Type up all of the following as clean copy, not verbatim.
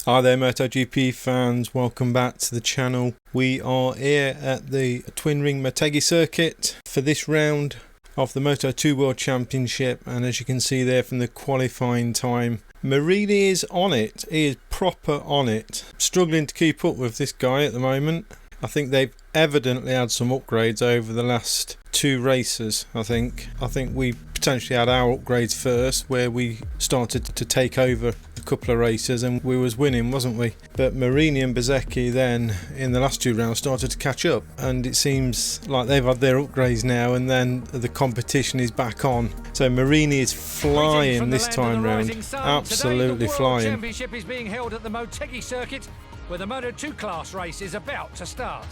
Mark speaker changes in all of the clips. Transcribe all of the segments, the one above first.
Speaker 1: Hi there MotoGP fans, welcome back to the channel. We are here at the Twin Ring Motegi circuit for this round of the Moto2 World Championship, and as you can see there from the qualifying time, Marini is on it. He is proper on it. Struggling to keep up with this guy at the moment. I think they've evidently had some upgrades over the last two races. I think we potentially had our upgrades first, where we started to take over a couple of races and we was winning, wasn't we? But Marini and Bezzecchi then in the last two rounds started to catch up, and it seems like they've had their upgrades now, and then the competition is back on. So Marini is flying this time round, absolutely flying.
Speaker 2: The championship is being held at the Motegi circuit, where the Moto2 class race is about to start.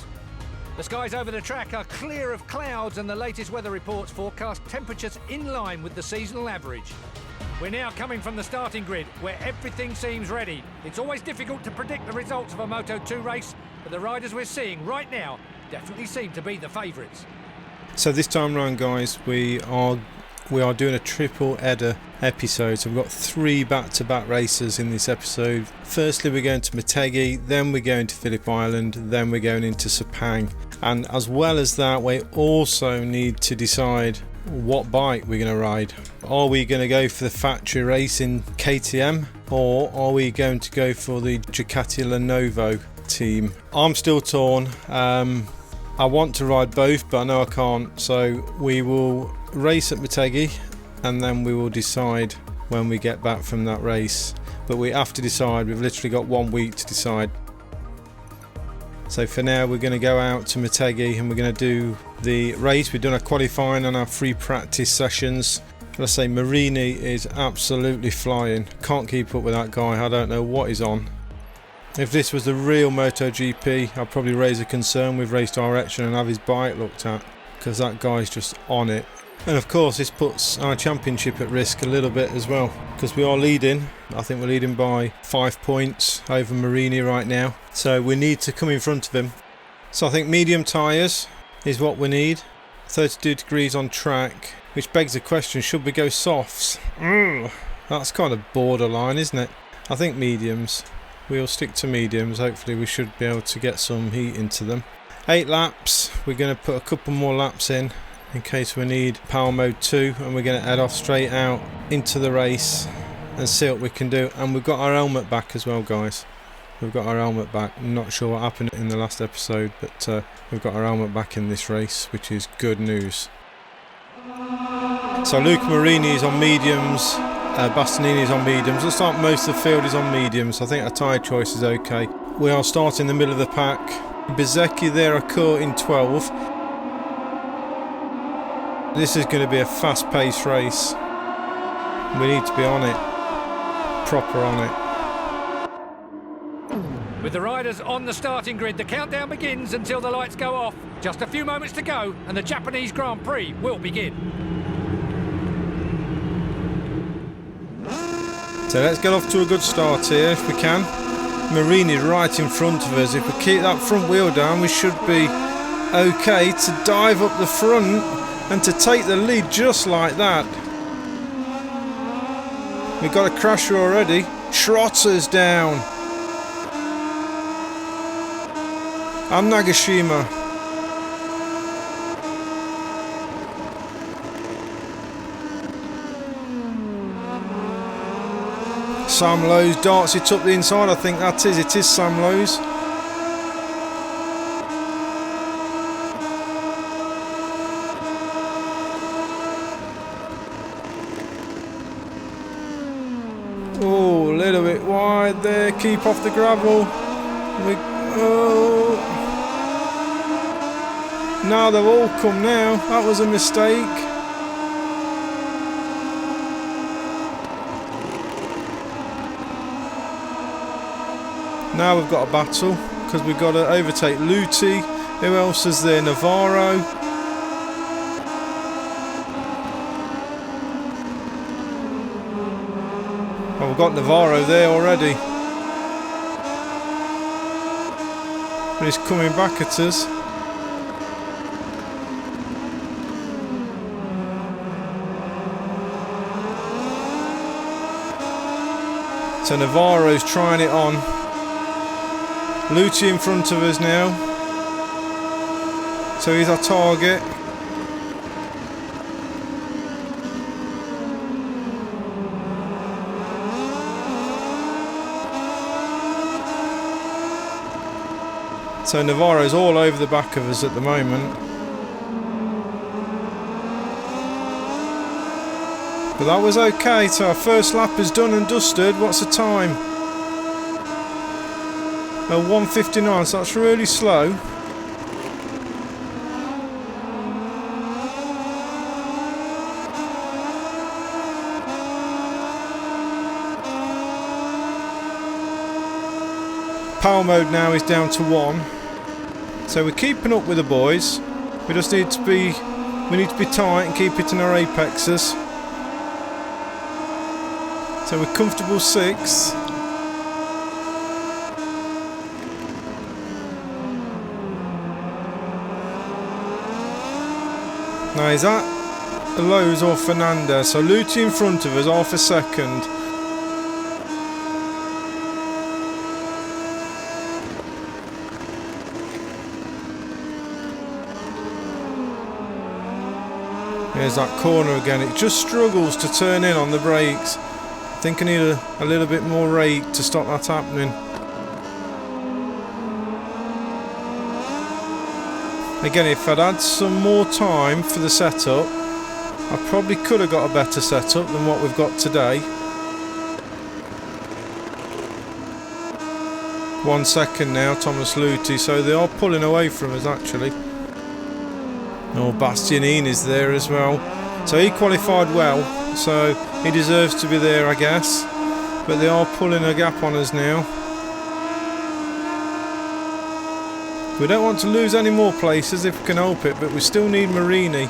Speaker 2: The skies over the track are clear of clouds, and the latest weather reports forecast temperatures in line with the seasonal average. We're now coming from the starting grid, where everything seems ready. It's always difficult to predict the results of a Moto2 race, but the riders we're seeing right now definitely seem to be the favourites.
Speaker 1: So this time round, guys, we are doing a triple header episode. So we've got three back-to-back races in this episode. Firstly, we're going to Motegi, then we're going to Phillip Island, then we're going into Sepang. And as well as that, we also need to decide what bike we're going to ride. Are we going to go for the factory race in KTM, or are we going to go for the Ducati Lenovo team? I'm still torn. I want to ride both, but I know I can't. So we will race at Motegi, and then we will decide when we get back from that race. But we have to decide. We've literally got 1 week to decide. So for now, we're going to go out to Motegi and we're going to do the race. We've done a qualifying and our free practice sessions. Let's say Marini is absolutely flying. Can't keep up with that guy. I don't know what he's on. If this was the real MotoGP, I'd probably raise a concern with race direction and have his bike looked at, because that guy's just on it. And of course this puts our championship at risk a little bit as well, because we are leading. I think we're leading by 5 points over Marini right now, so we need to come in front of him. So I think medium tyres is what we need. 32 degrees on track, which begs the question, should we go softs? That's kind of borderline, isn't it? I think mediums. We'll stick to mediums. Hopefully we should be able to get some heat into them. 8 laps. We're going to put a couple more laps in case we need power mode 2, and we're going to head off straight out into the race and see what we can do. And we've got our helmet back as well, guys. We've got our helmet back. I'm not sure what happened in the last episode, but we've got our helmet back in this race, which is good news. So Luca Marini is on mediums, Bastianini is on mediums. Looks like most of the field is on mediums. I think our tyre choice is okay. We are starting in the middle of the pack. Bezzecchi there are caught in 12. This is going to be a fast-paced race. We need to be on it, proper on
Speaker 2: it. With the riders on the starting grid, the countdown begins until the lights go off. Just a few moments to go, and the Japanese Grand Prix will begin.
Speaker 1: So let's get off to a good start here if we can. Marini right in front of us. If we keep that front wheel down, we should be okay to dive up the front and to take the lead just like that. We've got a crasher already. Trotter's down. And Nagashima. Sam Lowe's darts it up the inside. I think it is Sam Lowe's. Oh, a little bit wide there. Keep off the gravel. Now they've all come now. That was a mistake. Now we've got a battle, because we've got to overtake Luti. Who else is there? Navarro. Oh, we've got Navarro there already. But he's coming back at us. So Navarro's trying it on. Lucci in front of us now. So he's our target. So Navarro's all over the back of us at the moment. But that was okay, so our first lap is done and dusted. What's the time? 1:59, so that's really slow. Power mode now is down to 1. So we're keeping up with the boys. We just need to be tight and keep it in our apexes. So we're comfortable 6. Now is that Lowe's or Fernandez? So Lucci in front of us, half a second. There's that corner again. It just struggles to turn in on the brakes. I think I need a little bit more rake to stop that happening. Again, if I'd had some more time for the setup, I probably could have got a better setup than what we've got today. 1 second now, Thomas Luthi, so they are pulling away from us actually. Oh, Bastianini is there as well. So he qualified well, so he deserves to be there, I guess. But they are pulling a gap on us now. We don't want to lose any more places if we can help it, but we still need Marini.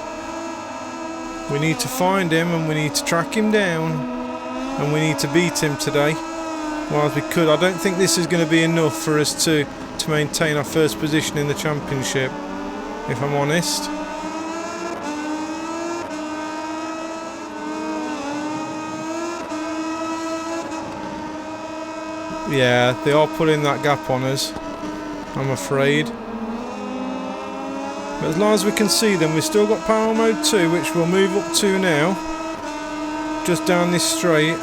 Speaker 1: We need to find him and we need to track him down. And we need to beat him today. Well, as we could. I don't think this is going to be enough for us to maintain our first position in the championship, if I'm honest. Yeah, they are pulling that gap on us, I'm afraid. But as long as we can see them, we've still got power mode 2, which we'll move up to now. Just down this straight.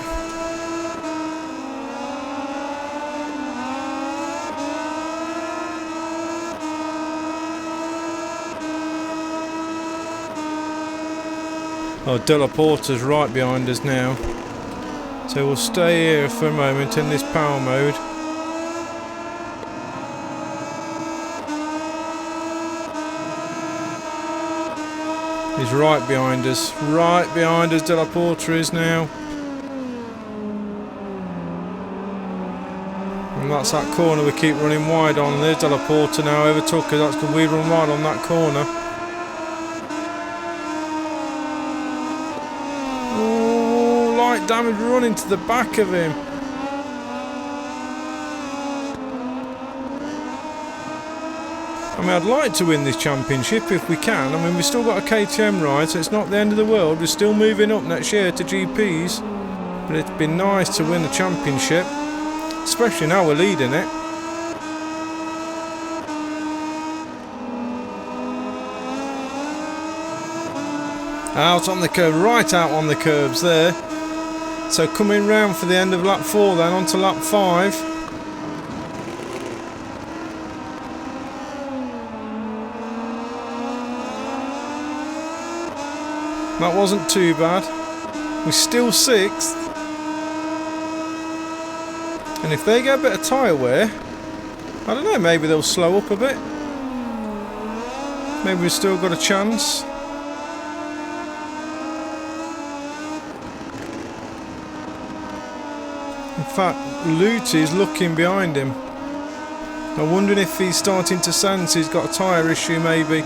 Speaker 1: Oh, Della Porta's right behind us now. So we'll stay here for a moment in this power mode. He's right behind us. Right behind us, Della Porta is now. And that's that corner we keep running wide on. There's Della Porta now overtook us. That's because we run wide on that corner. Damage running to the back of him. I mean, I'd like to win this championship if we can. I mean, we've still got a KTM ride, so it's not the end of the world. We're still moving up next year to GPs. But it'd be nice to win the championship, especially now we're leading it. Out on the curb, right out on the curbs there. So coming round for the end of lap 4 then, on to lap 5. That wasn't too bad. We're still 6th. And if they get a bit of tyre wear, I don't know, maybe they'll slow up a bit. Maybe we've still got a chance. In fact, Luti's looking behind him. I'm wondering if he's starting to sense he's got a tyre issue maybe.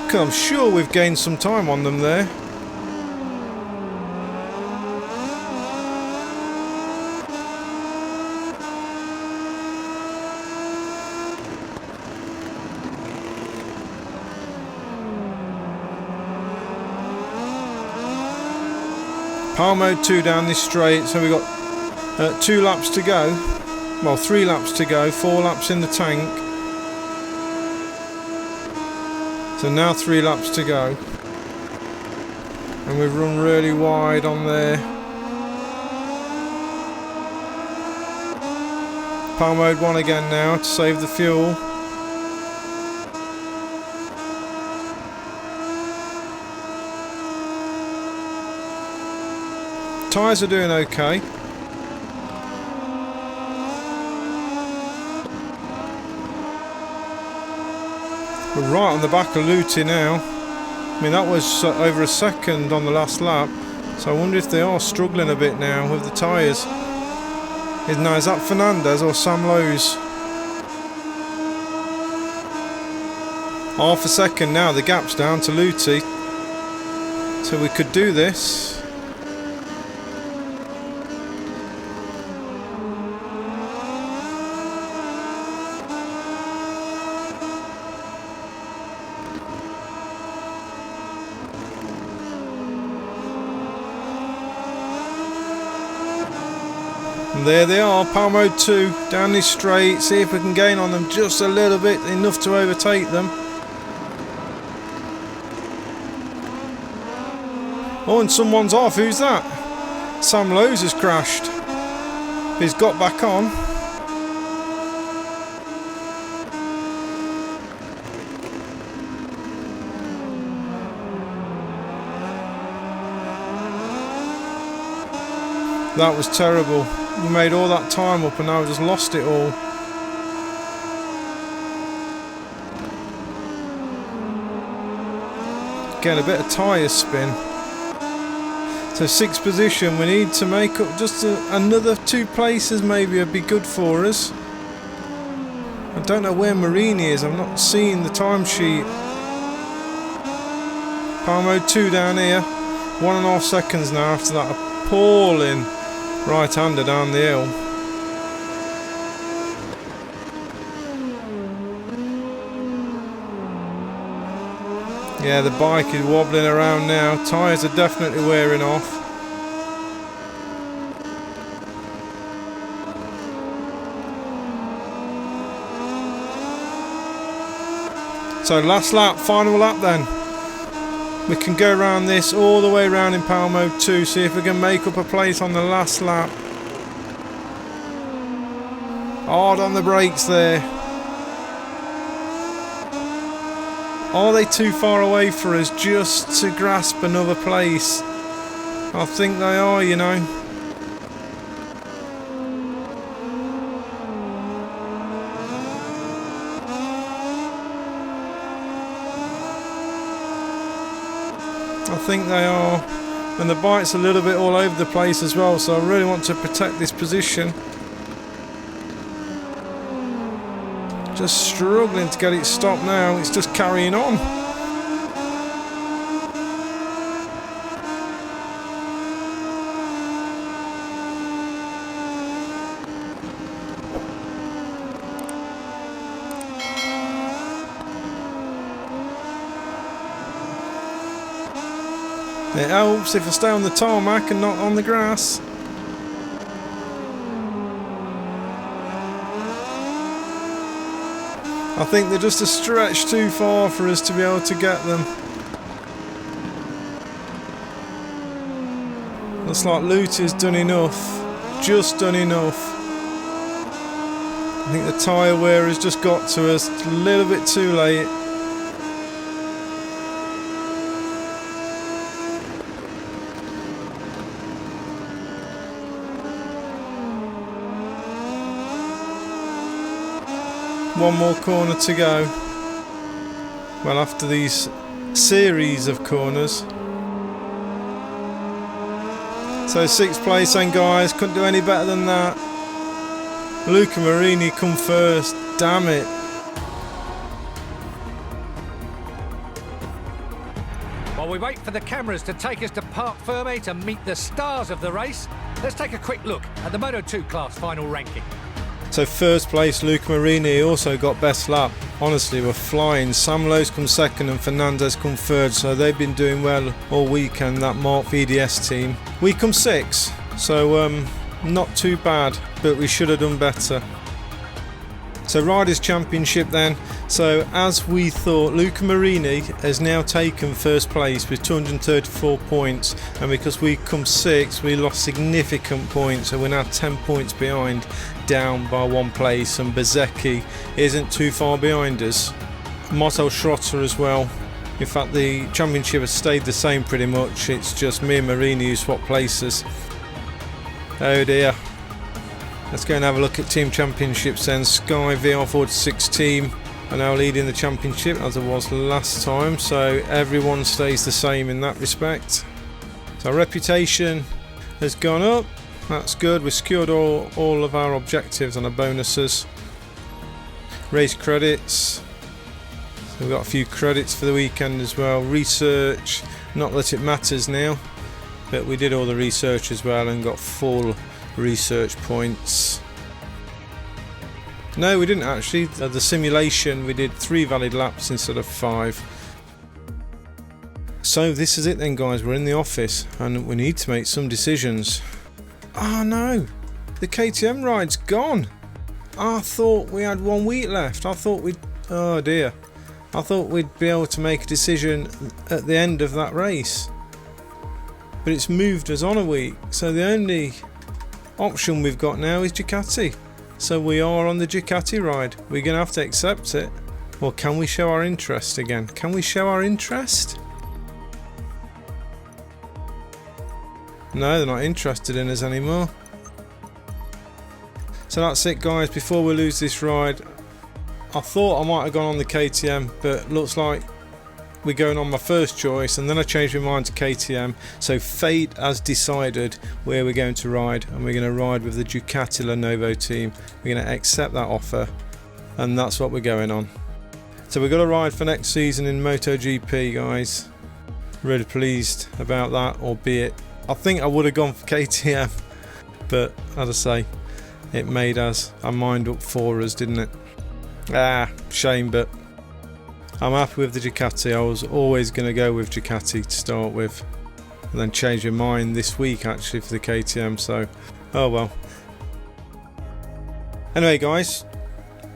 Speaker 1: Because I'm sure we've gained some time on them there. Power mode 2 down this straight, so we've got 2 laps to go. Well, 3 laps to go, 4 laps in the tank. So now 3 laps to go. And we've run really wide on there. Power mode 1 again now to save the fuel. Tyres are doing okay. We're right on the back of Luti now. I mean, that was over a second on the last lap. So I wonder if they are struggling a bit now with the tyres. Is that Fernandez or Sam Lowe's? Half a second now, the gap's down to Luti. So we could do this. And there they are, Power Mode 2, down this straight, see if we can gain on them just a little bit, enough to overtake them. Oh, and someone's off, who's that? Sam Lowe's has crashed. He's got back on. That was terrible. We made all that time up and now we just lost it all. Get a bit of tyre spin. So 6th position, we need to make up just another 2 places maybe would be good for us. I don't know where Marini is, I'm not seeing the timesheet. Power Mode 2 down here, 1.5 seconds now after that appalling right-hander down the hill. Yeah, the bike is wobbling around now. Tyres are definitely wearing off. So last lap, final lap then. We can go around this all the way around in Power Mode 2, see if we can make up a place on the last lap. Hard on the brakes there. Are they too far away for us just to grasp another place? I think they are, you know. I think they are. And the bike's a little bit all over the place as well, so I really want to protect this position. Just struggling to get it stopped now, it's just carrying on. It helps if I stay on the tarmac and not on the grass. I think they're just a stretch too far for us to be able to get them. Looks like Luti's done enough, just done enough. I think the tyre wear has just got to us a little bit too late. One more corner to go. Well, after these series of corners. So 6th place then, guys, couldn't do any better than that. Luca Marini come first, damn it.
Speaker 2: While we wait for the cameras to take us to Parc Ferme to meet the stars of the race, let's take a quick look at the Moto2 class final ranking.
Speaker 1: So 1st place, Luca Marini, also got best lap. Honestly, we're flying. Sam Lowe's come 2nd and Fernandez come 3rd, so they've been doing well all weekend, that Mark VDS team. We come 6th, so Not too bad, but we should have done better. So Riders' Championship then. So as we thought, Luca Marini has now taken first place with 234 points, and because we come 6th, we lost significant points, so we're now 10 points behind, down by 1 place, and Bezzecchi isn't too far behind us. Moto Schrotter as well. In fact, the championship has stayed the same pretty much. It's just me and Marini who swap places. Oh dear. Let's go and have a look at team championships then. Sky VR46 team are now leading the championship as it was last time, so everyone stays the same in that respect. So our reputation has gone up. That's good. We've secured all of our objectives and our bonuses. Race credits. So we've got a few credits for the weekend as well. Research, not that it matters now, but we did all the research as well and got full research points. No, we didn't actually. The simulation, we did 3 valid laps instead of 5. So this is it then, guys. We're in the office and we need to make some decisions. Oh no, the KTM ride's gone. I thought we had 1 week left. I thought we'd, oh dear, I thought we'd be able to make a decision at the end of that race, but it's moved us on a week. So the only option we've got now is Ducati. So we are on the Ducati ride. We're going to have to accept it. Or can we show our interest again? Can we show our interest? No, they're not interested in us anymore. So that's it, guys. Before we lose this ride, I thought I might have gone on the KTM, but looks like we're going on my first choice, and then I changed my mind to KTM. So fate has decided where we're going to ride, and we're going to ride with the Ducati Lenovo team. We're going to accept that offer, and that's what we're going on. So we've got a ride for next season in MotoGP, guys. Really pleased about that, albeit I think I would have gone for KTM, but as I say, it made our mind up for us, didn't it? Shame, but I'm happy with the Ducati. I was always going to go with Ducati to start with, and then change my mind this week actually for the KTM, so oh well. Anyway, guys,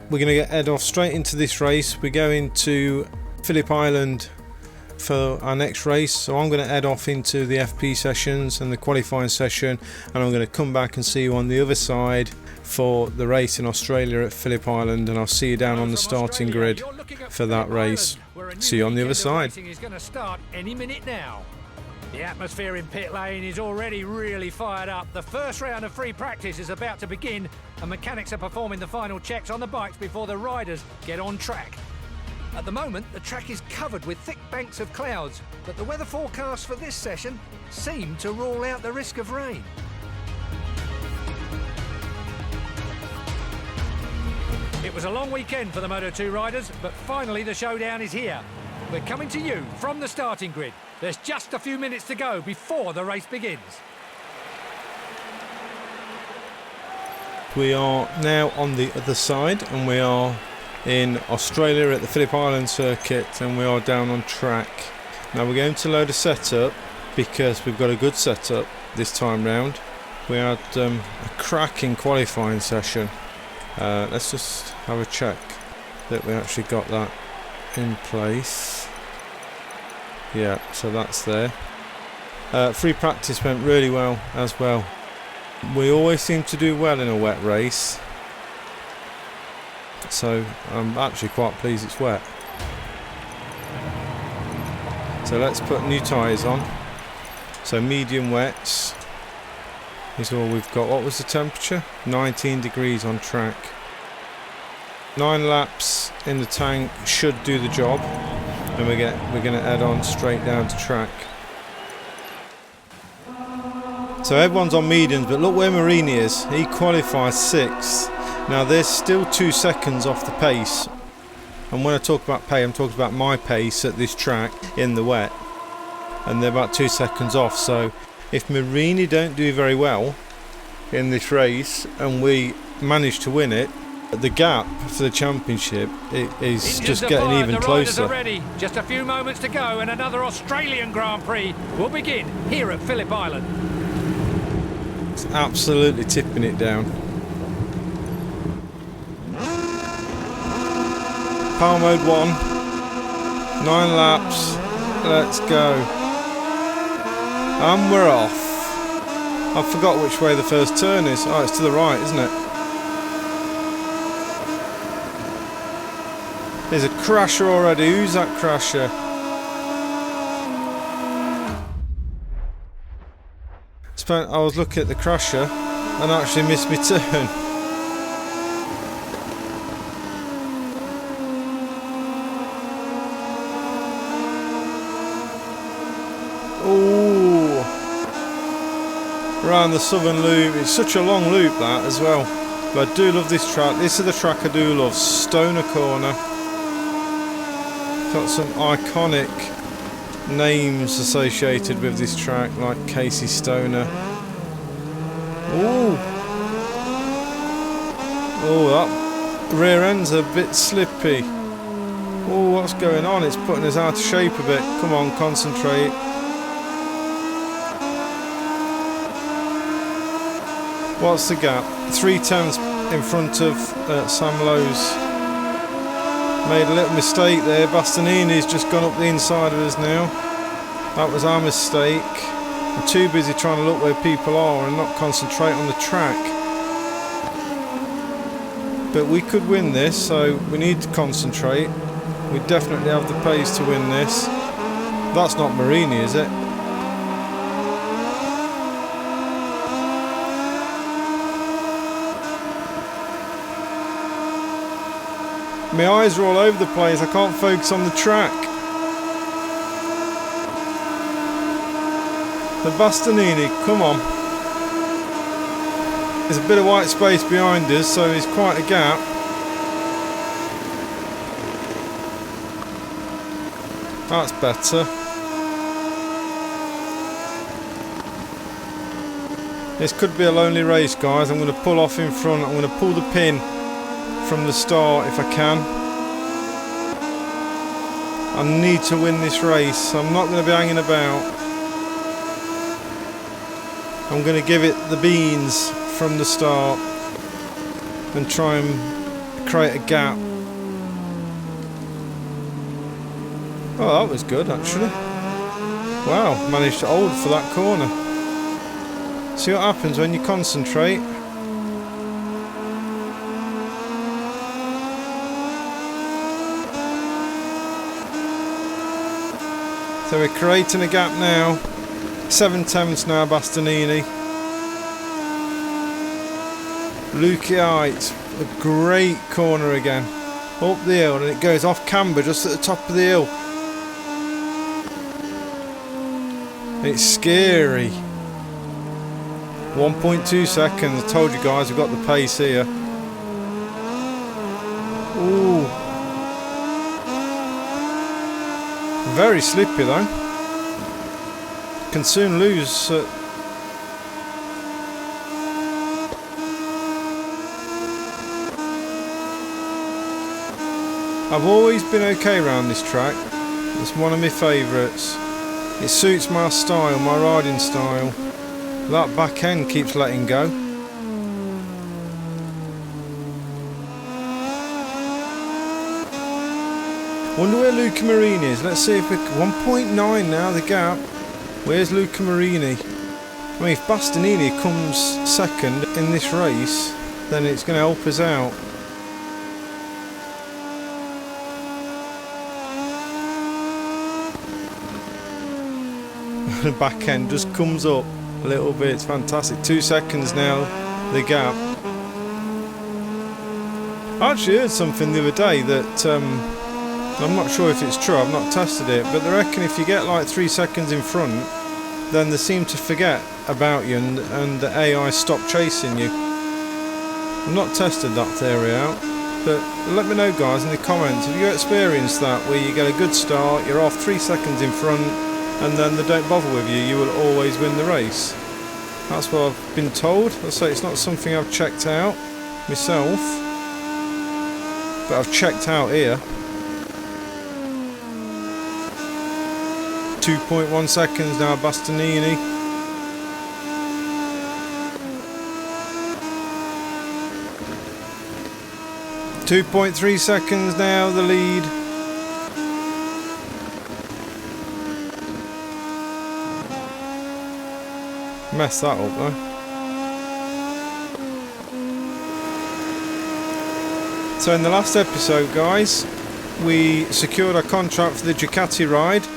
Speaker 1: we're going to head off straight into this race. We're going to Phillip Island for our next race, so I'm going to head off into the FP sessions and the qualifying session, and I'm going to come back and see you on the other side for the race in Australia at Phillip Island, and I'll see you down on the starting grid for that race. See you on the other side.
Speaker 2: Is going to start any minute now. The atmosphere in pit lane is already really fired up. The first round of free practice is about to begin, and mechanics are performing the final checks on the bikes before the riders get on track. At the moment, the track is covered with thick banks of clouds, but the weather forecasts for this session seem to rule out the risk of rain. It was a long weekend for the Moto2 riders, but finally the showdown is here. We're coming to you from the starting grid. There's just a few minutes to go before the race begins.
Speaker 1: We are now on the other side, and we are in Australia at the Phillip Island circuit, and we are down on track. Now we're going to load a setup because we've got a good setup this time round. We had a cracking qualifying session. Let's just have a check that we actually got that in place. Yeah, so that's there. Free practice went really well as well. We always seem to do well in a wet race, so I'm actually quite pleased it's wet. So let's put new tyres on. So medium wets is all we've got. What was the temperature? 19 degrees on track. 9 laps in the tank should do the job, and we're going to head on straight down to track. So everyone's on mediums, but look where Marini is. He qualifies 6th. Now there's still 2 seconds off the pace, and when I talk about pace, I'm talking about my pace at this track in the wet, and they're about 2 seconds off. So if Marini don't do very well in this race and we manage to win it, the gap for the championship is just getting even closer.
Speaker 2: The riders are ready. Just a few moments to go, and another Australian Grand Prix will begin here at Phillip Island.
Speaker 1: It's absolutely tipping it down. Power mode 1. 9 laps. Let's go. And we're off. I forgot which way the first turn is. Oh, it's to the right, isn't it? There's a crasher already. Who's that crasher? I was looking at the crasher and actually missed my turn. Ooh. Around the southern loop. It's such a long loop that as well. But I do love this track. This is the track I do love. Stoner Corner. Got some iconic names associated with this track, like Casey Stoner. Ooh. Oh, that rear end's a bit slippy. Oh, what's going on? It's putting us out of shape a bit. Come on, concentrate. What's the gap? 3/10 in front of Sam Lowe's. Made a little mistake there. Bastianini's just gone up the inside of us now. That was our mistake. I'm too busy trying to look where people are and not concentrate on the track. But we could win this, so we need to concentrate. We definitely have the pace to win this. That's not Marini, is it? My eyes are all over the place. I can't focus on the track. The Bastianini, come on. There's a bit of white space behind us, so there's quite a gap. That's better. This could be a lonely race, guys. I'm going to pull off in front. I'm going to pull the pin from the start if I can. I need to win this race. I'm not going to be hanging about. I'm going to give it the beans from the start and try and create a gap. Oh, that was good actually. Wow, managed to hold for that corner. See what happens when you concentrate. So we're creating a gap now. 7/10 now, Bastianini. Lucia, it's a great corner again. Up the hill, and it goes off camber just at the top of the hill. It's scary. 1.2 seconds. I told you guys we've got the pace here. Ooh. Very slippy though. Can soon lose. I've always been okay around this track. It's one of my favourites. It suits my style, my riding style. That back end keeps letting go. Wonder where Luca Marini is. Let's see if we 1.9 now the gap. Where's Luca Marini? I mean, if Bastianini comes second in this race, then it's going to help us out. The back end just comes up a little bit. It's fantastic. 2 seconds now the gap. I actually heard something the other day that I'm not sure if it's true, I've not tested it, but they reckon if you get like 3 seconds in front, then they seem to forget about you and the AI stop chasing you. I've not tested that theory out, but let me know guys in the comments, have you experienced that where you get a good start, you're off 3 seconds in front, and then they don't bother with you, you will always win the race? That's what I've been told. I say it's not something I've checked out myself, but I've checked out here. 2.1 seconds now, Bastianini. 2.3 seconds now, the lead. Messed that up though. So in the last episode, guys, we secured our contract for the Ducati ride.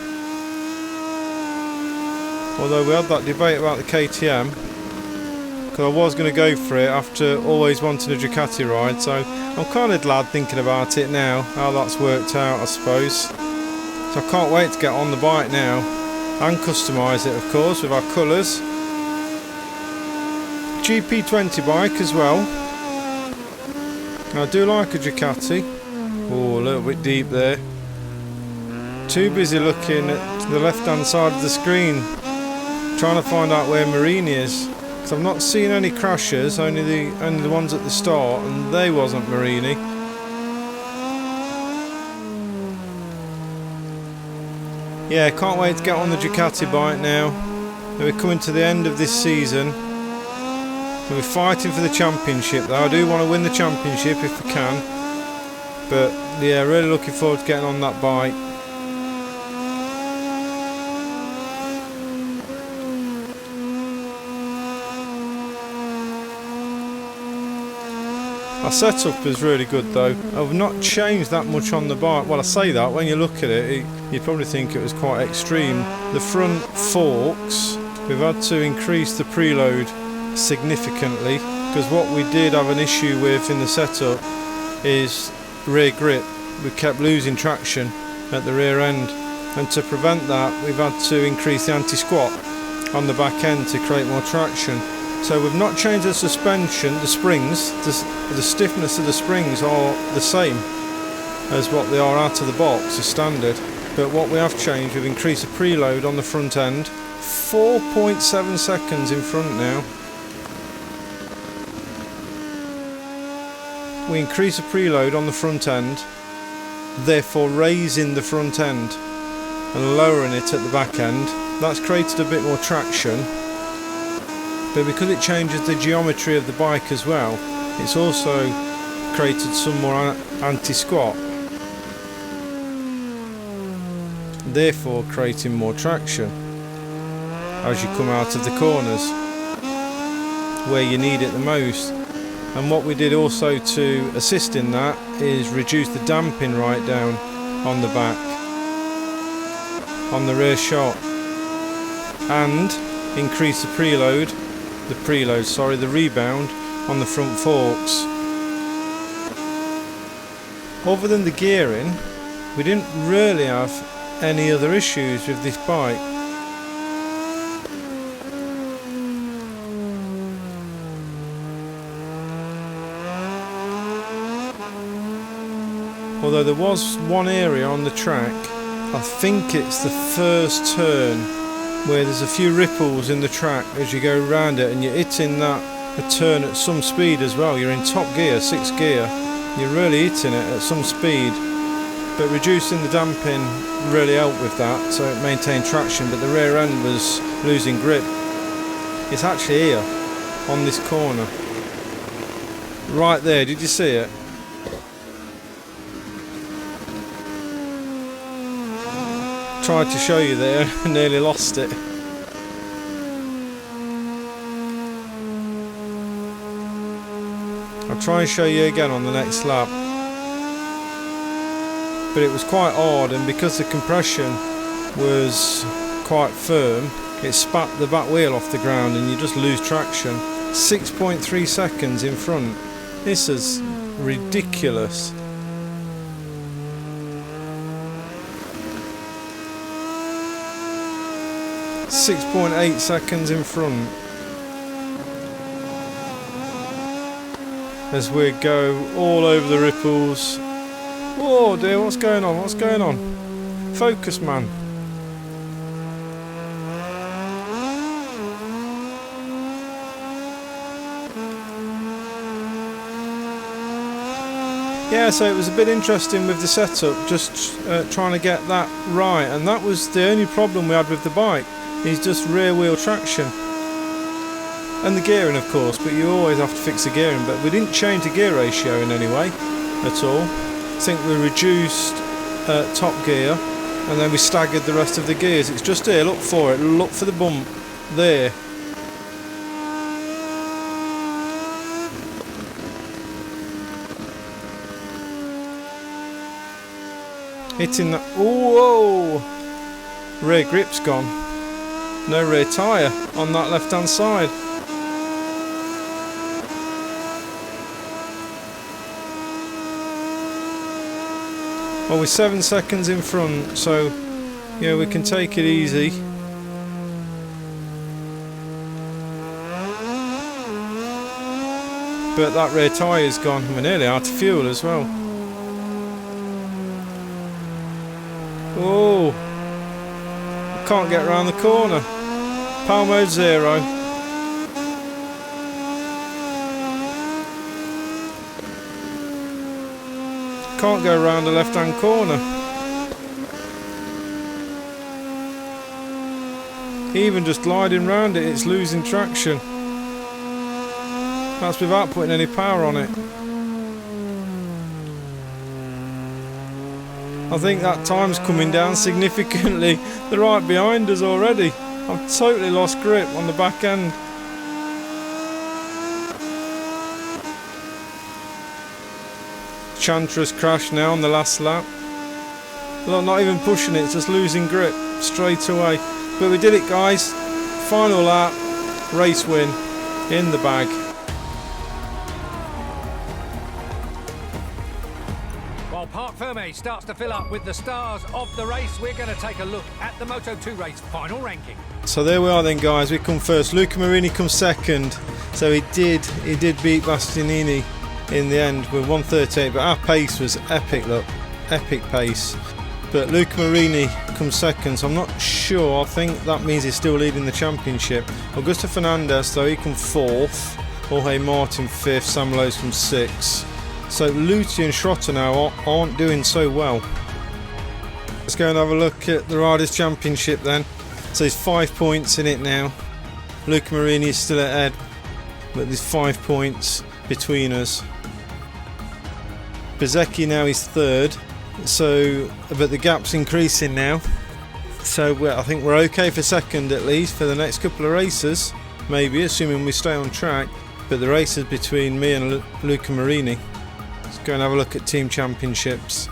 Speaker 1: Although we had that debate about the KTM, because I was going to go for it after always wanting a Ducati ride, so I'm kind of glad thinking about it now, how that's worked out, I suppose. So I can't wait to get on the bike now and customise it, of course, with our colours. GP20 bike as well. I do like a Ducati. Oh, a little bit deep there. Too busy looking at the left hand side of the screen, trying to find out where Marini is. Because I've not seen any crashes, only the ones at the start, and they wasn't Marini. Yeah, can't wait to get on the Ducati bike now. We're coming to the end of this season. We're fighting for the championship though. I do want to win the championship if I can. But yeah, really looking forward to getting on that bike. Our setup is really good though. I've not changed that much on the bike. Well, I say that, when you look at it, you'd probably think it was quite extreme. The front forks, we've had to increase the preload significantly, because what we did have an issue with in the setup is rear grip. We kept losing traction at the rear end, and to prevent that we've had to increase the anti-squat on the back end to create more traction. So we've not changed the suspension, the springs, the stiffness of the springs are the same as what they are out of the box as standard, but what we have changed, we've increased the preload on the front end, 4.7 seconds in front now. We increase the preload on the front end, therefore raising the front end and lowering it at the back end. That's created a bit more traction, but because it changes the geometry of the bike as well, it's also created some more anti-squat, therefore creating more traction as you come out of the corners where you need it the most. And what we did also to assist in that is reduce the damping right down on the back, on the rear shock, and increase the rebound on the front forks. Other than the gearing, we didn't really have any other issues with this bike. Although there was one area on the track, I think it's the first turn, where there's a few ripples in the track as you go around it, and you're hitting a turn at some speed as well. You're in top gear, 6th gear, you're really hitting it at some speed, but reducing the damping really helped with that, so it maintained traction, but the rear end was losing grip. It's actually here on this corner right there, did you see it? Tried to show you there and nearly lost it. I'll try and show you again on the next lap. But it was quite hard, and because the compression was quite firm, it spat the back wheel off the ground and you just lose traction. 6.3 seconds in front. This is ridiculous. .8 seconds in front as we go all over the ripples. Oh dear, what's going on? What's going on? Focus, man. Yeah, so it was a bit interesting with the setup, just trying to get that right, and that was the only problem we had with the bike. Is just rear wheel traction and the gearing, of course, but you always have to fix the gearing. But we didn't change the gear ratio in any way. at all. I think we reduced top gear and then we staggered the rest of the gears. It's just here, look for it, look for the bump there. Hitting that, whoa! Rear grip's gone. No rear tyre on that left hand side. Well, we're 7 seconds in front, so yeah, we can take it easy. But that rear tyre's gone. We're nearly out of fuel as well. Oh, can't get around the corner. Power mode 0. Can't go around the left hand corner. Even just gliding round it, it's losing traction. That's without putting any power on it. I think that time's coming down significantly. They're right behind us already. I've totally lost grip on the back end. Chantra's crashed now on the last lap. Look, not even pushing it, it's just losing grip straight away. But we did it, guys. Final lap, race win in the bag.
Speaker 2: While Parc Fermé starts to fill up with the stars of the race, we're going to take a look at the Moto2 race final ranking.
Speaker 1: So there we are then, guys. We come first. Luca Marini comes second. So he did beat Bastianini in the end with 1:38, but our pace was epic. Look, epic pace. But Luca Marini comes second, so I'm not sure. I think that means he's still leading the championship. Augusto Fernandez, though, he comes 4th. Jorge Martin 5th. Sam Lowe's from 6th. So Lutti and Schrotter now aren't doing so well. Let's go and have a look at the Riders' Championship then. So there's 5 points in it now. Luca Marini is still ahead, but there's 5 points between us. Bezzecchi now is 3rd. So, but the gap's increasing now. So I think we're okay for 2nd at least for the next couple of races. Maybe, assuming we stay on track. But the races between me and Luca Marini. Let's go and have a look at team championships.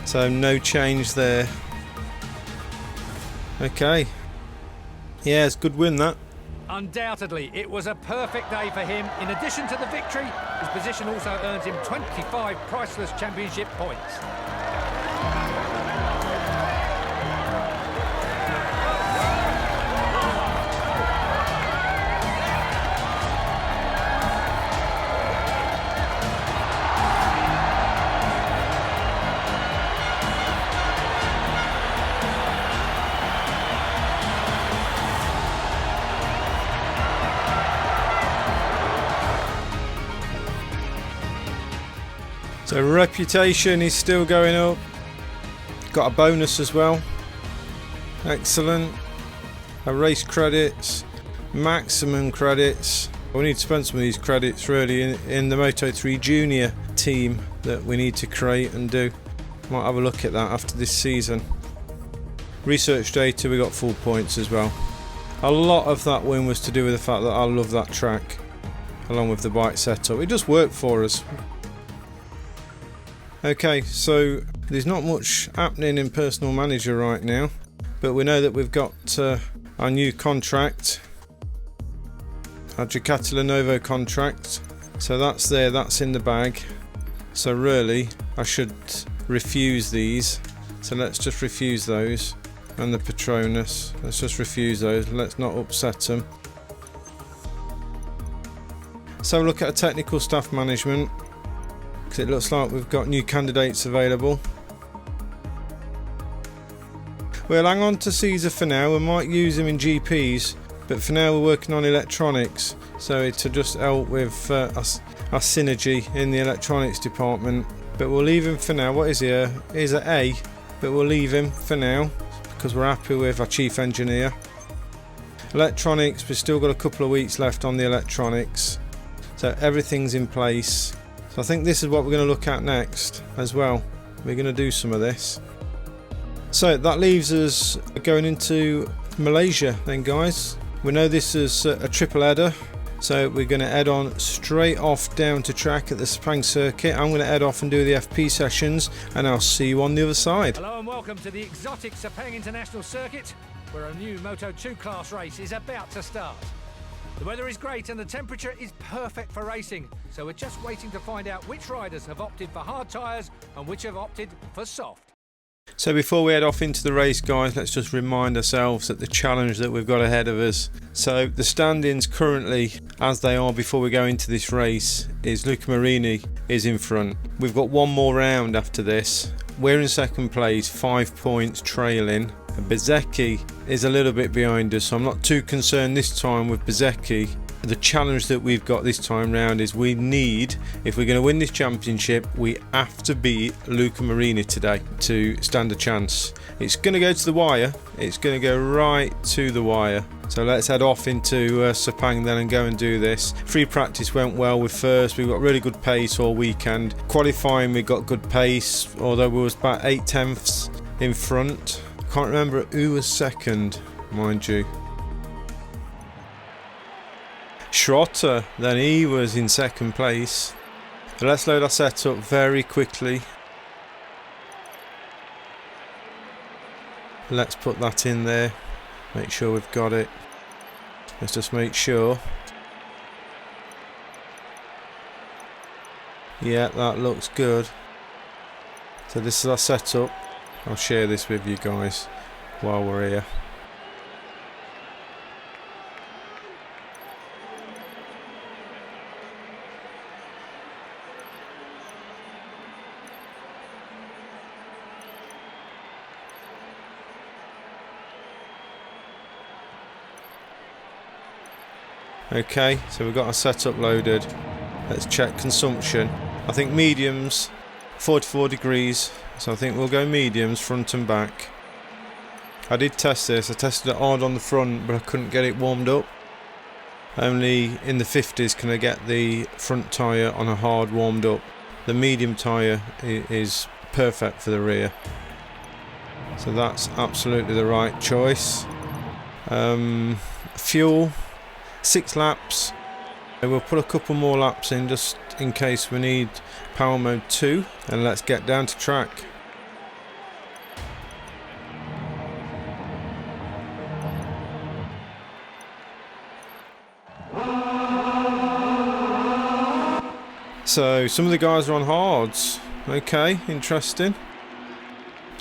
Speaker 1: So no change there. Okay. Yeah, it's a good win that.
Speaker 2: Undoubtedly, it was a perfect day for him. In addition to the victory, his position also earns him 25 priceless championship points.
Speaker 1: So reputation is still going up. Got a bonus as well. Excellent. Our race credits, maximum credits. We need to spend some of these credits really in the Moto3 Junior team that we need to create and do. Might have a look at that after this season. Research data, we got full points as well. A lot of that win was to do with the fact that I love that track, along with the bike setup. It just worked for us. Okay, so there's not much happening in Personal Manager right now, but we know that we've got our new contract, our Ducati Lenovo contract. So that's there, that's in the bag. So really, I should refuse these. So let's just refuse those. And the Petronas, let's just refuse those. Let's not upset them. So look at our technical staff management. It looks like we've got new candidates available. We'll hang on to Caesar for now. We might use him in GPs, but for now we're working on electronics, so to just help with our synergy in the electronics department. But we'll leave him for now. What is he? He's an A, but we'll leave him for now because we're happy with our chief engineer. Electronics, we've still got a couple of weeks left on the electronics, so everything's in place. So I think this is what we're going to look at next as well. We're going to do some of this. So that leaves us going into Malaysia then, guys. We know this is a triple header, so we're going to head on straight off down to track at the Sepang circuit. I'm going to head off and do the FP sessions, and I'll see you on the other side.
Speaker 2: Hello and welcome to the exotic Sepang International Circuit, where a new Moto2 class race is about to start. The weather is great and the temperature is perfect for racing, so we're just waiting to find out which riders have opted for hard tyres and which have opted for soft.
Speaker 1: So before we head off into the race, guys, let's just remind ourselves that the challenge that we've got ahead of us. So the standings currently, as they are before we go into this race, is Luca Marini is in front. We've got one more round after this. We're in second place, 5 points trailing. Bezecchi is a little bit behind us, so I'm not too concerned this time with Bezecchi. The challenge that we've got this time round is we need, if we're going to win this championship, we have to beat Luca Marini today to stand a chance. It's going to go to the wire. It's going to go right to the wire. So let's head off into Sepang then and go and do this. Free practice went well with first. We've got really good pace all weekend. Qualifying, we got good pace, although we was about 8/10 in front. Can't remember who was second, mind you. Schrotter, then he was in second place. So let's load our setup very quickly. Let's put that in there. Make sure we've got it. Let's just make sure. Yeah, that looks good. So this is our setup. I'll share this with you guys while we're here. Okay, so we've got our setup loaded. Let's check consumption. I think mediums, 44 degrees. So I think we'll go mediums front and back. I did test this. I tested it hard on the front, but I couldn't get it warmed up. Only in the 50s can I get the front tyre on a hard warmed up. The medium tyre is perfect for the rear. So that's absolutely the right choice. Fuel, 6 laps. We'll put a couple more laps in just in case we need power mode 2, and let's get down to track. So some of the guys are on hards. Okay, interesting.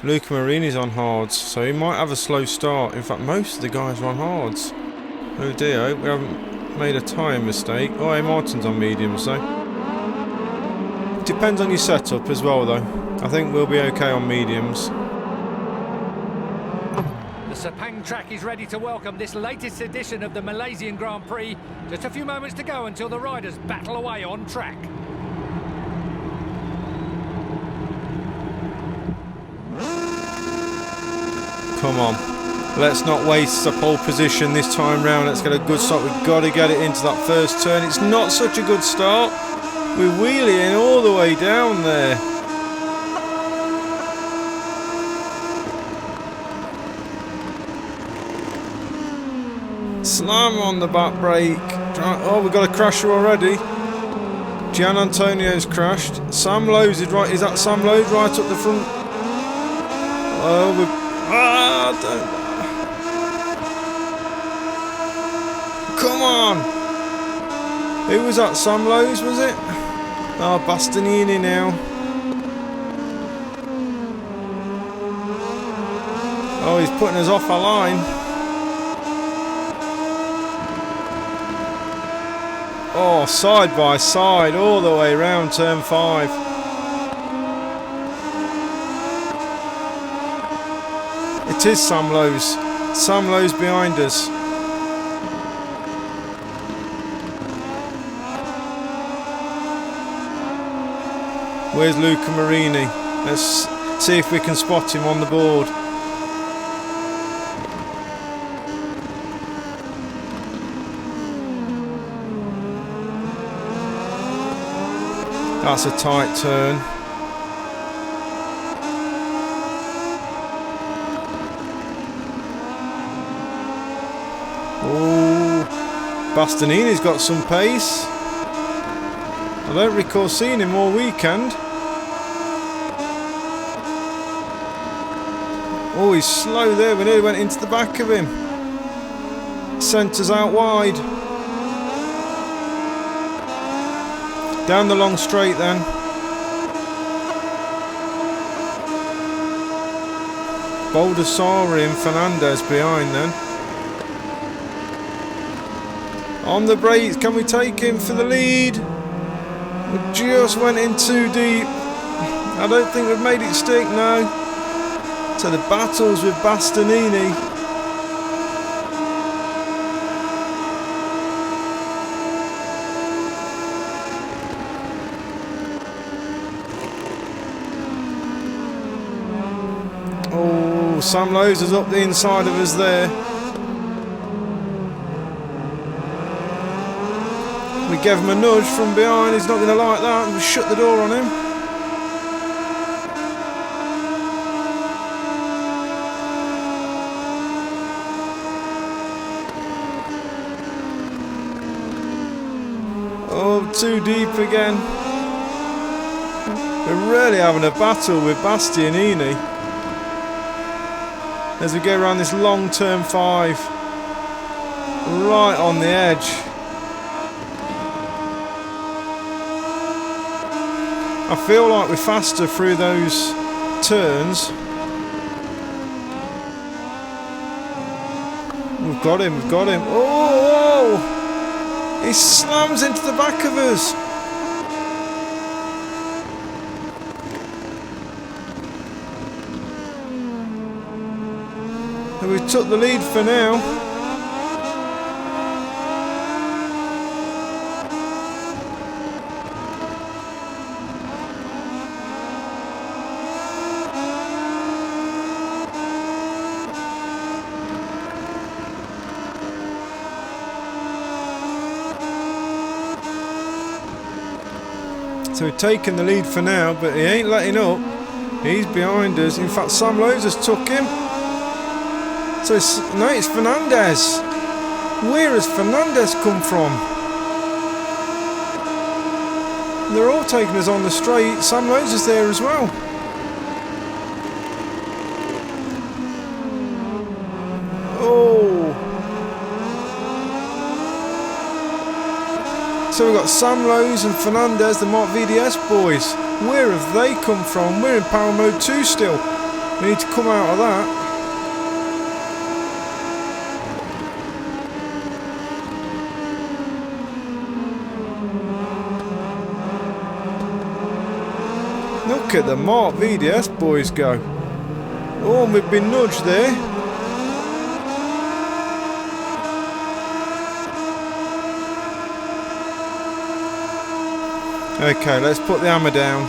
Speaker 1: Luca Marini's on hards, so he might have a slow start. In fact, most of the guys are on hards. Oh dear, I hope we haven't made a tyre mistake. Oh, hey, Martin's on mediums though. Depends on your setup as well though. I think we'll be okay on mediums.
Speaker 2: The Sepang track is ready to welcome this latest edition of the Malaysian Grand Prix. Just a few moments to go until the riders battle away on track.
Speaker 1: Come on, let's not waste a pole position this time round. Let's get a good start. We've got to get it into that first turn. It's not such a good start. We're wheeling all the way down there. Slam on the back brake. Oh, we've got a crasher already. Gian Antonio's crashed. Sam Lowe's is right. Is that Sam Lowe's right up the front? Oh, we're... Come on! Who was that? Sam Lowe's, was it? Oh, Bastianini now. Oh, he's putting us off our line. Oh, side by side, all the way round turn 5. It is Sam Lowe's. Sam Lowe's behind us. Where's Luca Marini? Let's see if we can spot him on the board. That's a tight turn. Oh, Bastianini's got some pace. I don't recall seeing him all weekend. Oh, he's slow there. We nearly went into the back of him. Centres out wide. Down the long straight then. Baldassari and Fernandez behind then. On the brakes, can we take him for the lead? We just went in too deep. I don't think we've made it stick now. So the battles with Bastianini. Oh, Sam Lowes is up the inside of us there. We gave him a nudge from behind. He's not going to like that. We shut the door on him. Oh, too deep again. We're really having a battle with Bastianini as we go around this long turn 5, right on the edge. I feel like we're faster through those turns. We've got him, we've got him. Oh! He slams into the back of us. And we took the lead for now. So we've taken the lead for now, but he ain't letting up. He's behind us. In fact, Sam Lowes has took him. So it's Fernandez. Where has Fernandez come from? They're all taking us on the straight. Sam Lowes is there as well. So we've got Sam Lowes and Fernandez, the Mark VDS boys. Where have they come from? We're in Power Mode 2 still. We need to come out of that. Look at the Mark VDS boys go. Oh, and we've been nudged there. Okay, let's put the hammer down.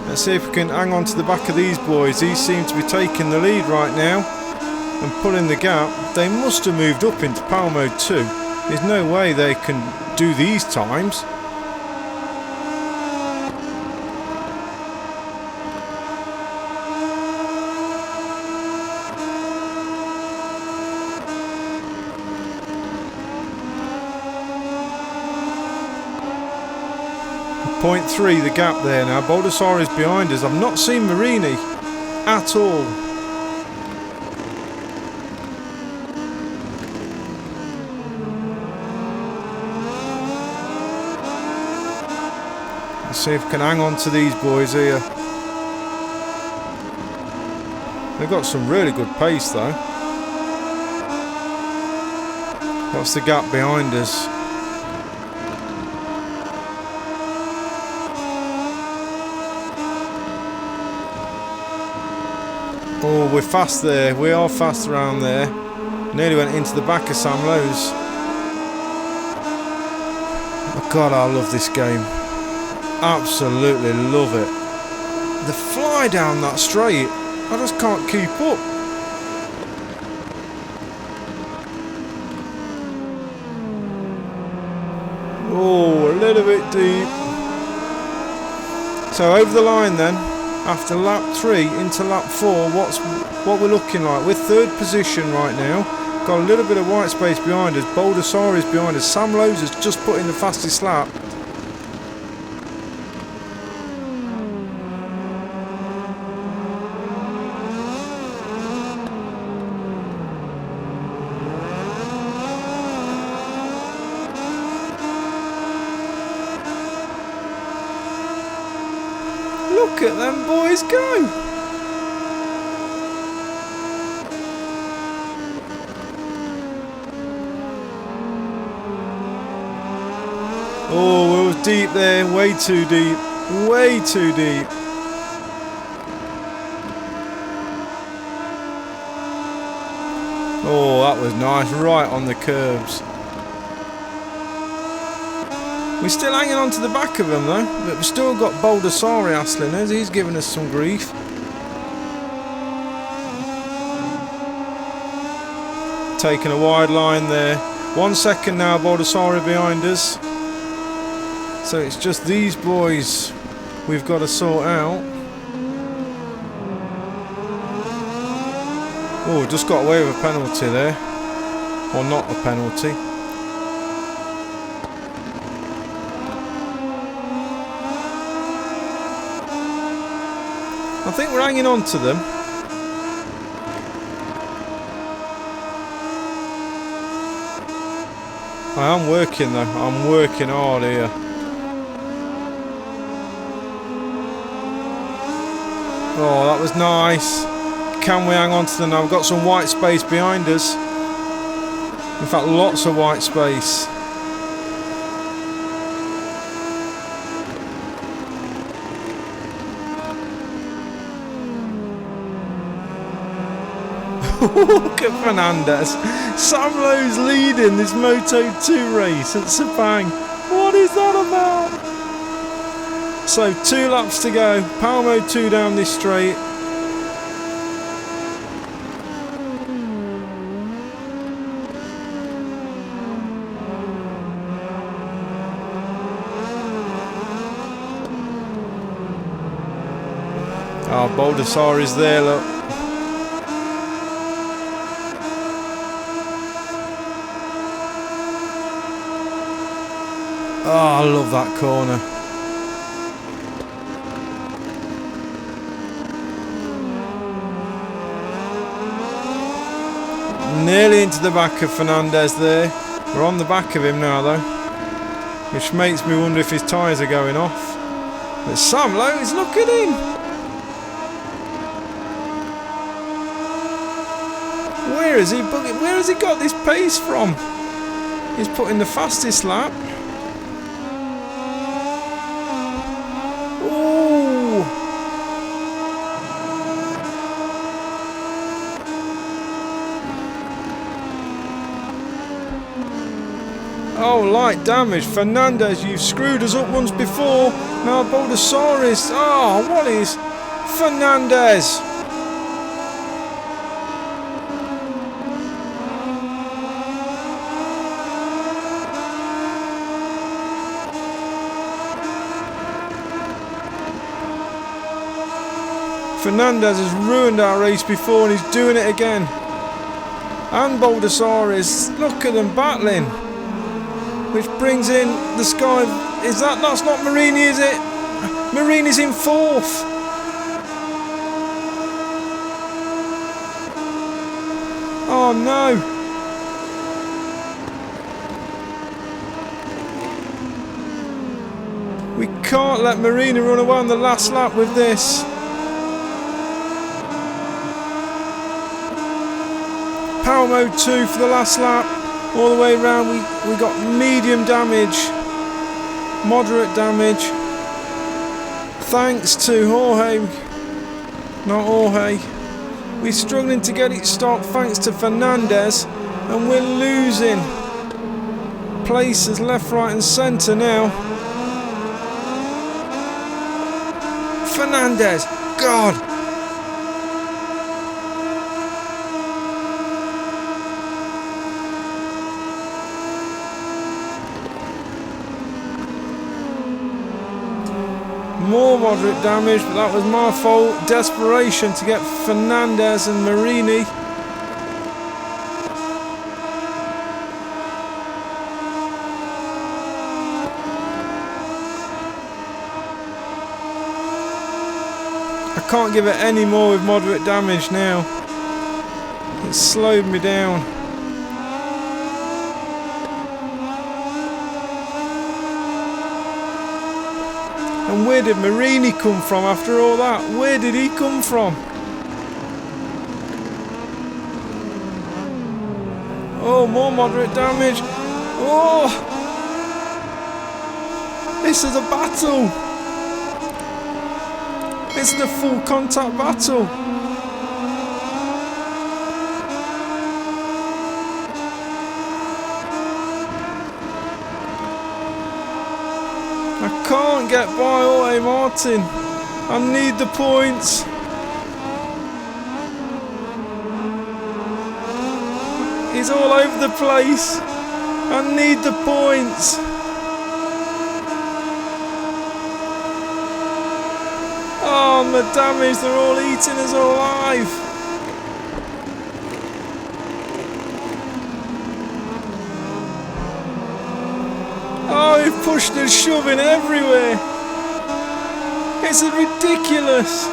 Speaker 1: Let's see if we can hang on to the back of these boys. These seem to be taking the lead right now and pulling the gap. They must have moved up into Power Mode 2. There's no way they can do these times. 0.3 the gap there now. Baldassari's behind us. I've not seen Marini at all. Let's see if we can hang on to these boys here. They've got some really good pace though. What's the gap behind us? Oh, we're fast there. We are fast around there. Nearly went into the back of Sam Lowes. Oh God, I love this game. Absolutely love it. The fly down that straight, I just can't keep up. Oh, a little bit deep. So over the line then, after lap 3 into lap 4, what we're looking like? We're 3rd position right now. Got a little bit of white space behind us. Baldassarre is behind us. Sam Lowe's has just put in the fastest lap. Look at them boys go! Oh, it was deep there, way too deep, way too deep. Oh, that was nice, right on the curbs. We're still hanging on to the back of them though, but we've still got Baldassarre hassling us. He's giving us some grief. Taking a wide line there. 1 second now, Baldassarre behind us. So it's just these boys we've got to sort out. Oh, just got away with a penalty there. Or not a penalty. I think we're hanging on to them. I am working though, I'm working hard here. Oh, that was nice. Can we hang on to them now? We've got some white space behind us. In fact, lots of white space. Look at Fernandez. Sam Lowe's leading this Moto2 race at Sepang. What is that about? So 2 laps to go. Power mode 2 down this straight. Oh, Baldassarre is there, look. Oh, I love that corner. Nearly into the back of Fernandez there. We're on the back of him now though, which makes me wonder if his tyres are going off. But Sam Lowe's, look at him! Where has he got this pace from? He's putting the fastest lap. Oh, light damage. Fernandez, you've screwed us up once before. Now Baldassarre is... Oh, what is... Fernandez! Fernandez has ruined our race before and he's doing it again. And Baldassarre is... Look at them battling. Which brings in the Sky... That's not Marini, is it? Marini's in 4th. Oh no. We can't let Marini run away on the last lap with this. Power mode 2 for the last lap. All the way around we got medium damage, moderate damage. Thanks to Jorge, not Jorge. We're struggling to get it stopped thanks to Fernandez, and we're losing places left, right and centre now. Fernandez, God! More moderate damage, but that was my fault. Desperation to get Fernandez and Marini. I can't give it any more with moderate damage now. It slowed me down. And where did Marini come from after all that? Where did he come from? Oh, more moderate damage. Oh! This is a battle. It's the full contact battle. I can't get by Jorge Martin. I need the points. He's all over the place. I need the points. Oh, the damage, they're all eating us alive. Oh, he's pushed and shoving everywhere. It's ridiculous.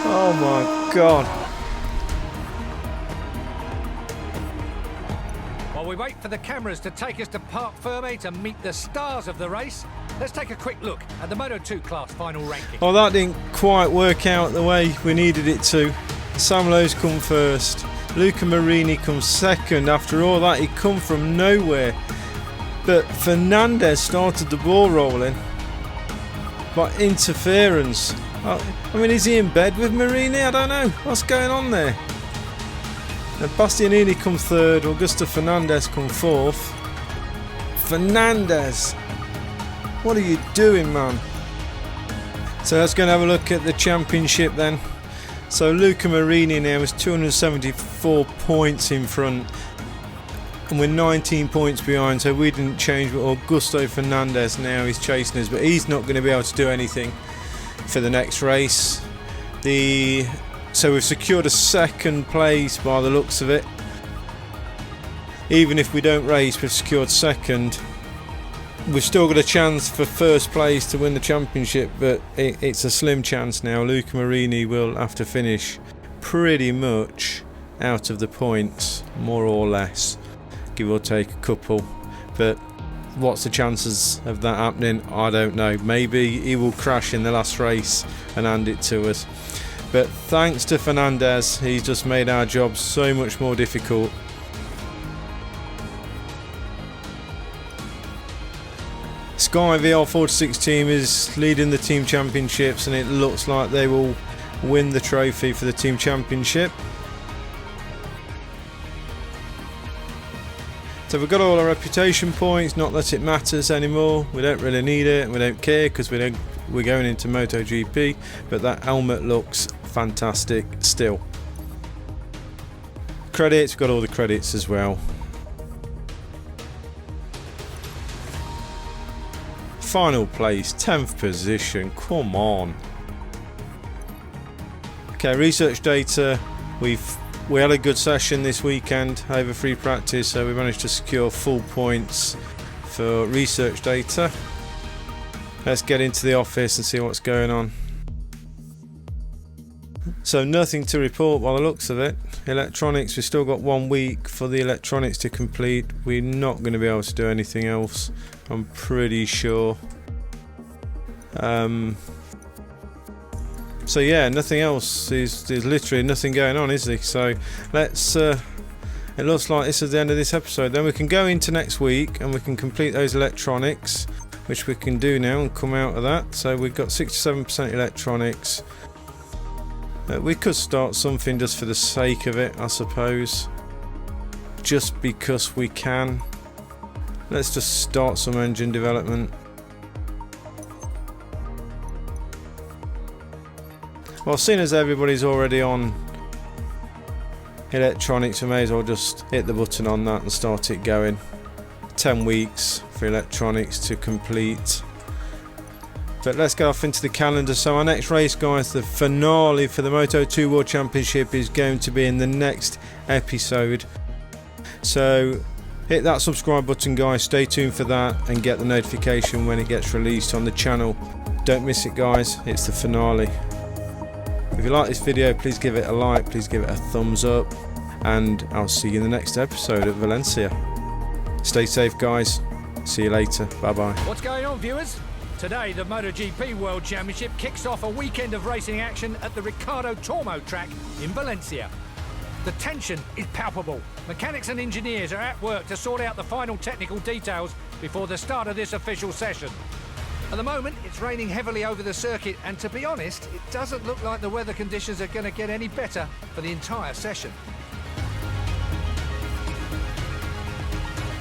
Speaker 1: Oh my God.
Speaker 2: While we wait for the cameras to take us to Parc Ferme to meet the stars of the race, let's take a quick look at the Moto2 class final ranking.
Speaker 1: Well, that didn't quite work out the way we needed it to. Sam Lowe's come first. Luca Marini comes second. After all that, he come from nowhere. But Fernandez started the ball rolling by interference. I mean, is he in bed with Marini? I don't know. What's going on there? And Bastianini come third. Augusto Fernandez come fourth. Fernandez! What are you doing, man? So let's go and have a look at the championship then. So Luca Marini now is 274 points in front. And we're 19 points behind, so we didn't change, but Augusto Fernandez now is chasing us, but he's not going to be able to do anything for the next race. So we've secured a second place by the looks of it. Even if we don't race, we've secured second. We've still got a chance for first place to win the championship, but it's a slim chance now. Luca Marini will have to finish pretty much out of the points, more or less. Give or take a couple, but what's the chances of that happening? I don't know. Maybe he will crash in the last race and hand it to us, but thanks to Fernandez, he's just made our job so much more difficult. Sky VR46 team is leading the team championships, and it looks like they will win the trophy for the team championship. So we've got all our reputation points, not that it matters anymore. We don't really need it, we don't care because we're going into MotoGP, but that helmet looks fantastic still. Credits, we've got all the credits as well. Final place, 10th position, come on. Okay, research data, we had a good session this weekend over free practice, so we managed to secure full points for research data. Let's get into the office and see what's going on. So nothing to report by the looks of it. Electronics, we've still got 1 week for the electronics to complete. We're not going to be able to do anything else, I'm pretty sure. So yeah, nothing else. There's literally nothing going on, is there? So let's it looks like this is the end of this episode. Then we can go into next week and we can complete those electronics, which we can do now and come out of that. So we've got 67% electronics. We could start something just for the sake of it, I suppose, just because we can. Let's just start some engine development. Well, seeing as everybody's already on electronics, we may as well just hit the button on that and start it going. 10 weeks for electronics to complete. But let's get off into the calendar. So our next race, guys, the finale for the Moto2 World Championship is going to be in the next episode. So hit that subscribe button, guys, stay tuned for that and get the notification when it gets released on the channel. Don't miss it, guys, it's the finale. If you like this video, please give it a like, please give it a thumbs up, and I'll see you in the next episode at Valencia. Stay safe, guys. See you later. Bye bye.
Speaker 2: What's going on, viewers? Today, the MotoGP World Championship kicks off a weekend of racing action at the Ricardo Tormo track in Valencia. The tension is palpable. Mechanics and engineers are at work to sort out the final technical details before the start of this official session. At the moment, it's raining heavily over the circuit, and to be honest, it doesn't look like the weather conditions are going to get any better for the entire session.